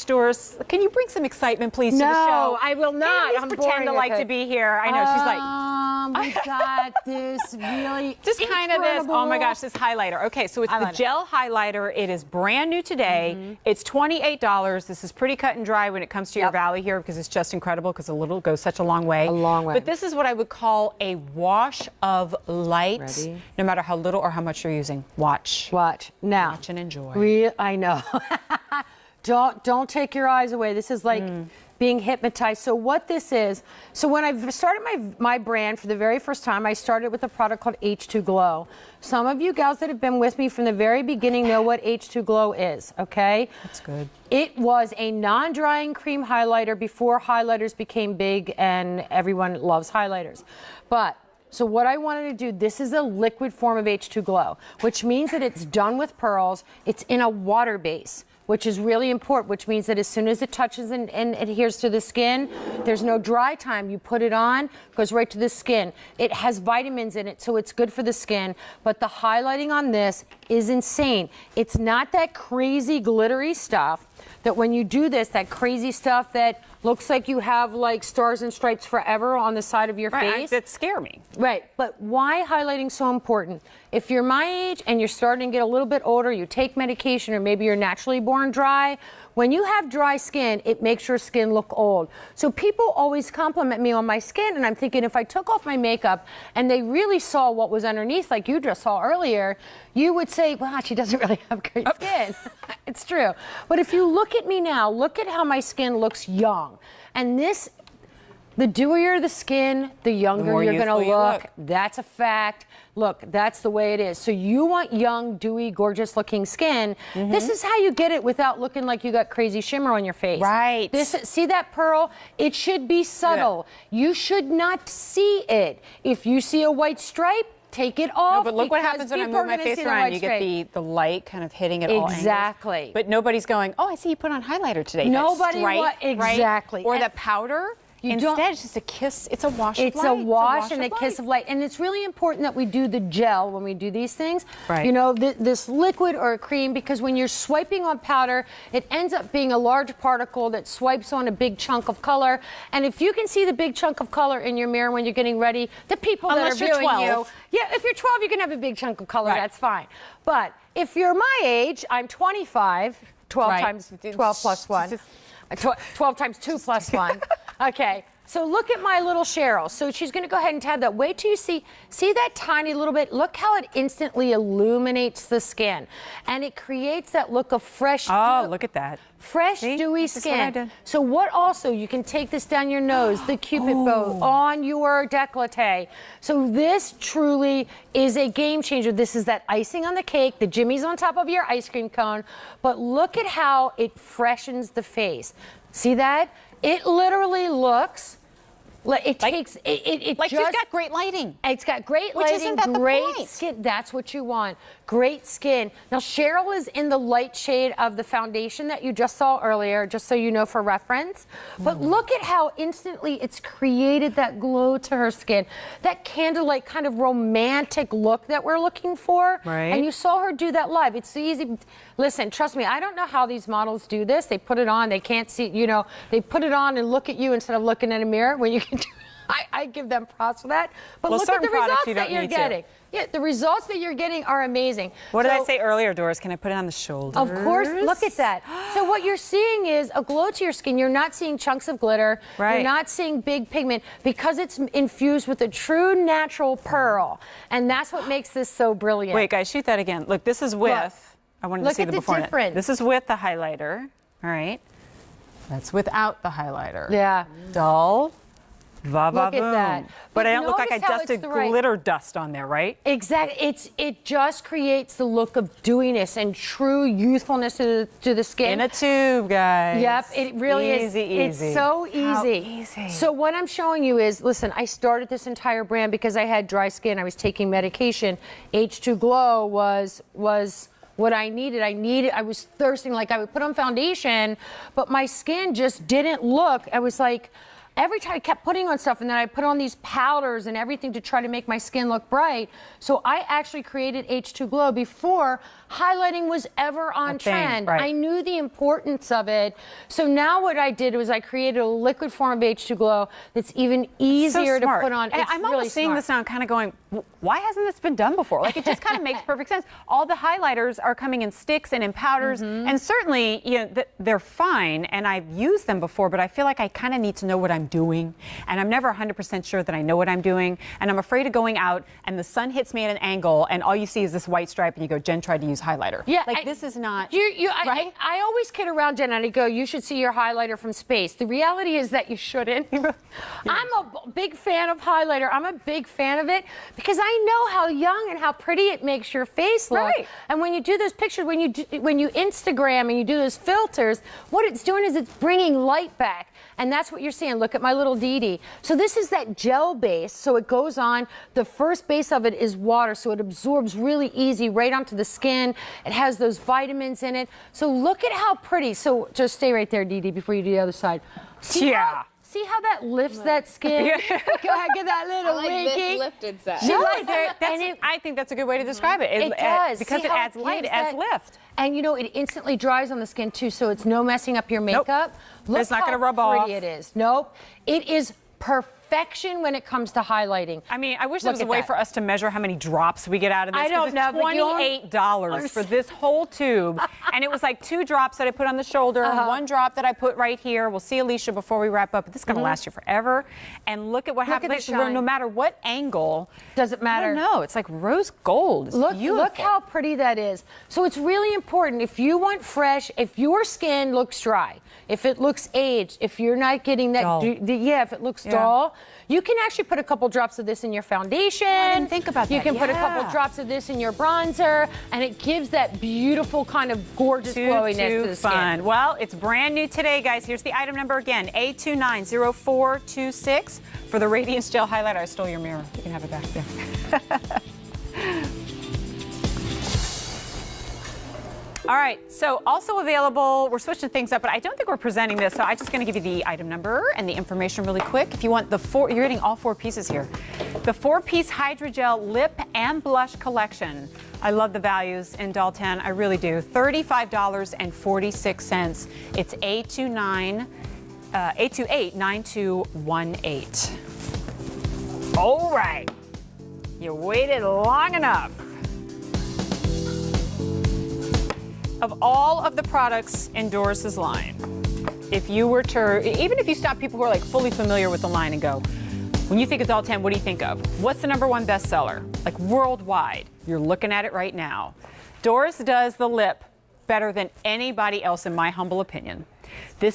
Doris, can you bring some excitement, please, to the show? No, I will not. I'm pretend to like to be here. I know she's like. We got this really Just kind of this. Oh my gosh, this highlighter. Okay, so it's the gel highlighter. It is brand new today. It's $28. This is pretty cut and dry when it comes to your valley here because it's just incredible because a little goes such a long way. A long way. But this is what I would call a wash of light. Ready? No matter how little or how much you're using. Watch. Watch. Now. Watch and enjoy. I know. Don't take your eyes away. This is like being hypnotized. So what this is, so when I started my brand for the very first time, I started with a product called H2Glo. Some of you gals that have been with me from the very beginning know what H2Glo is, okay? That's good. It was a non-drying cream highlighter before highlighters became big and everyone loves highlighters. So what I wanted to do, this is a liquid form of H2Glo, which means that it's done with pearls. It's in a water base, which is really important, which means that as soon as it touches and adheres to the skin, there's no dry time. You put it on, goes right to the skin. It has vitamins in it, so it's good for the skin. But the highlighting on this is insane. It's not that crazy glittery stuff that when you do this, that crazy stuff that looks like you have like stars and stripes forever on the side of your face. That scare me. Right, but why highlighting so important? If you're my age and you're starting to get a little bit older, you take medication or maybe you're naturally born dry, when you have dry skin, it makes your skin look old. So people always compliment me on my skin and I'm thinking if I took off my makeup and they really saw what was underneath like you just saw earlier, you would say, wow, she doesn't really have great skin. It's true. But if you look at me now, look at how my skin looks young. And this, the dewier the skin, the younger you're going to look. That's a fact. Look, that's the way it is. So you want young, dewy, gorgeous looking skin. This is how you get it without looking like you got crazy shimmer on your face. Right. See that pearl? It should be subtle. You should not see it. If you see a white stripe, take it off. No, but look what happens when I move my face around. You get the light kind of hitting it all Exactly. But nobody's going, oh, I see you put on highlighter today. Nobody. Exactly. Or that powder. Instead, it's just a kiss. It's a wash of light. It's a wash and a kiss of light. And it's really important that we do the gel when we do these things. Right. You know, this liquid or a cream, because when you're swiping on powder, it ends up being a large particle that swipes on a big chunk of color. And if you can see the big chunk of color in your mirror when you're getting ready, the people that are viewing you, if you're 12, you can have a big chunk of color. Right. That's fine. But if you're my age, I'm 25, 12 times 12 plus 1. 12 times 2 plus 1. Okay, so look at my little Cheryl. So she's going to go ahead and tab that. Wait till you see that tiny little bit. Look how it instantly illuminates the skin. And it creates that look of fresh. Oh, look at that. Fresh, dewy skin. So what also, you can take this down your nose, the Cupid bow, on your décolleté. So this truly is a game changer. This is that icing on the cake, the Jimmy's on top of your ice cream cone. But look at how it freshens the face. See that? It literally looks like it takes it like just, she's got great lighting. It's got great lighting, isn't that great the point? skin. That's what you want. Great skin. Now Cheryl is in the light shade of the foundation that you just saw earlier, just so you know for reference. But look at how instantly it's created that glow to her skin. That candlelight kind of romantic look that we're looking for. Right. And you saw her do that live. It's easy. Listen, trust me, I don't know how these models do this. They put it on, they can't see, you know, they put it on and look at you instead of looking at a mirror when you can do I give them props for that. But look at the results that you're getting. Yeah, the results that you're getting are amazing. What did I say earlier, Doris? Can I put it on the shoulders? Of course. Look at that. So what you're seeing is a glow to your skin. You're not seeing chunks of glitter. Right. You're not seeing big pigment because it's infused with a true natural pearl. And that's what makes this so brilliant. Wait, guys, shoot that again. Look, this is with, I wanted to see the before and difference. This is with the highlighter. All right. That's without the highlighter. Yeah. Dull. Look at that. But I don't look like I dusted glitter dust on there, right? Exactly. It just creates the look of dewiness and true youthfulness to the skin. In a tube, guys. Yep, it really is. Easy. It's so easy. How easy. So what I'm showing you is, listen, I started this entire brand because I had dry skin. I was taking medication. H2Glo was what I needed. I was thirsting, like I would put on foundation, but my skin just didn't look. I was like, every time I kept putting on stuff, and then I put on these powders and everything to try to make my skin look bright. So I actually created H2Glo before highlighting was ever on trend. Right. I knew the importance of it. So now what I did was I created a liquid form of H2Glo that's even easier to put on. And I'm really almost seeing smart. this now and kind of going, why hasn't this been done before? Like, it just kind of makes perfect sense. All the highlighters are coming in sticks and in powders, and certainly, they're fine, and I've used them before, but I feel like I kind of need to know what I'm doing, and I'm never 100% sure that I know what I'm doing, and I'm afraid of going out, and the sun hits me at an angle, and all you see is this white stripe, and you go, Jen tried to use highlighter. Yeah, this is not right. I always kid around, Jen, and I go, you should see your highlighter from space. The reality is that you shouldn't. I'm a big fan of highlighter. I'm a big fan of it because I know how young and how pretty it makes your face look. Right. And when you do those pictures, when you Instagram and you do those filters, what it's doing is it's bringing light back. And that's what you're seeing. Look at my little Dee Dee. So this is that gel base. So it goes on. The first base of it is water. So it absorbs really easy right onto the skin. It has those vitamins in it. So look at how pretty. So just stay right there, Dee Dee, before you do the other side. See how that lifts that skin? Go ahead, get that little winky. This lifted set. I think that's a good way to describe it. It does. Because See it how adds light, it gives adds that- lift. And it instantly dries on the skin too, so it's no messing up your makeup. Look It's not how gonna rub pretty off. it is. Nope. It is perfection when it comes to highlighting. I mean, I wish there Look was a at way that. for us to measure how many drops we get out of this. I don't 'cause know, it's but you $28 for this whole tube. And it was like 2 drops that I put on the shoulder, 1 drop that I put right here. We'll see Alicia before we wrap up. But this is going to last you forever. And look at what Look at happens. the shine. No matter what angle. Doesn't matter. I don't know. It's like rose gold. It's beautiful. Look how pretty that is. So it's really important. If you want fresh, if your skin looks dry, if it looks aged, if you're not getting that, Dull. if it looks dull, you can actually put a couple drops of this in your foundation. I didn't think about that. You can put a couple drops of this in your bronzer, and it gives that beautiful kind of gorgeous glowiness to the fun. skin. Well, it's brand new today, guys. Here's the item number again, A290426 for the Radiance Gel Highlighter. I stole your mirror. You can have it back there. All right, so also available, we're switching things up, but I don't think we're presenting this, so I'm just gonna give you the item number and the information really quick. If you want you're getting all 4 pieces here. The 4-piece Hydrogel Lip and Blush Collection. I love the values in Doll 10, I really do. $35.46. It's A289218. All right, you waited long enough. Of all of the products in Doris's line, if you were to, even if you stop people who are like fully familiar with the line and go, when you think of Doll 10, what do you think of? What's the #1 bestseller? Like worldwide, you're looking at it right now. Doris does the lip better than anybody else, in my humble opinion. This